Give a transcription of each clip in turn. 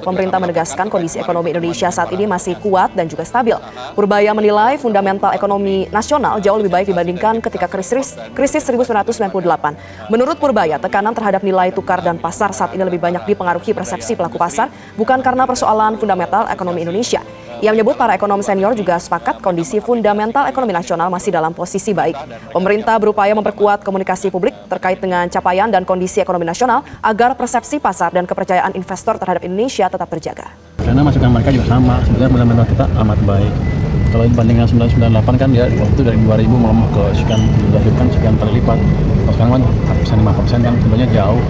Pemerintah menegaskan kondisi ekonomi Indonesia saat ini masih kuat dan juga stabil. Purbaya menilai fundamental ekonomi nasional jauh lebih baik dibandingkan ketika krisis 1998. Menurut Purbaya, tekanan terhadap nilai tukar dan pasar saat ini lebih banyak dipengaruhi persepsi pelaku pasar, bukan karena persoalan fundamental ekonomi Indonesia. Ia menyebut para ekonom senior juga sepakat kondisi fundamental ekonomi nasional masih dalam posisi baik. Pemerintah berupaya memperkuat komunikasi publik terkait dengan capaian dan kondisi ekonomi nasional agar persepsi pasar dan kepercayaan investor terhadap Indonesia tetap terjaga. Karena masukan mereka juga sama, sebenarnya fundamental kita amat baik. Kalau dibandingkan 1998 kan dia waktu dari 2000 melemah ke sekian kali lipat. Kalau sekarang kan 4% 5% kan sebenarnya jauh.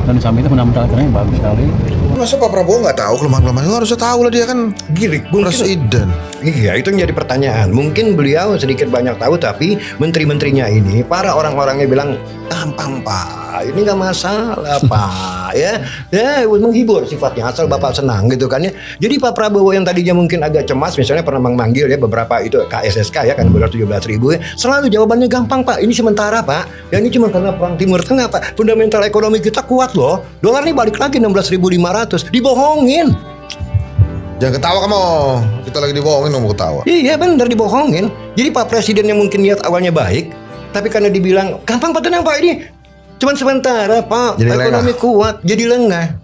Dan di samping itu fundamental ekonomi bagus sekali. Masa Pak Prabowo nggak tahu kelemahan-kelemahan? Harusnya tahu lah, dia kan girik presiden. Iya, itu yang jadi pertanyaan. Mungkin beliau sedikit banyak tahu, tapi menteri-menterinya ini, para orang-orangnya bilang, gampang Pak, ini nggak masalah Pak, ya menghibur sifatnya, asal Bapak senang gitu kan ya. Jadi Pak Prabowo yang tadinya mungkin agak cemas, misalnya pernah memanggil ya beberapa itu KSSK ya kan, 17.000 ya, selalu jawabannya gampang Pak, ini sementara Pak, ya ini cuma karena perang Timur Tengah Pak, fundamental ekonomi kita kuat loh, dolar ini balik lagi 16.500, dibohongin. Jangan ketawa kamu, kita lagi dibohongin mau ketawa. Iya bener, dibohongin. Jadi Pak Presiden yang mungkin niat awalnya baik, tapi karena dibilang gampang Pak, tenang Pak, ini cuman sementara Pak, jadi ekonomi kuat, jadi lengah.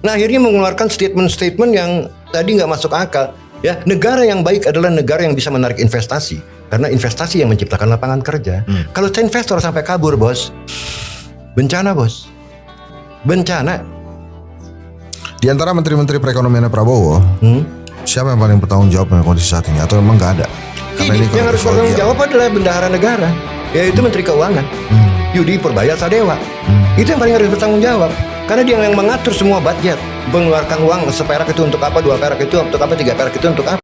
Nah akhirnya mengeluarkan statement-statement yang tadi nggak masuk akal. Ya, negara yang baik adalah negara yang bisa menarik investasi, karena investasi yang menciptakan lapangan kerja. Kalau investor sampai kabur bos, bencana bos, bencana. Di antara menteri-menteri perekonomian Prabowo, siapa yang paling bertanggung jawab dengan kondisi saat ini? Atau emang nggak ada? Ini yang harus bertanggung jawab adalah bendahara negara, yaitu Menteri Keuangan, Yudi Purbaya Sadewa. Itu yang paling harus bertanggung jawab, karena dia yang mengatur semua budget, mengeluarkan uang seperak itu untuk apa, 2 perak itu untuk apa, 3 perak itu untuk apa.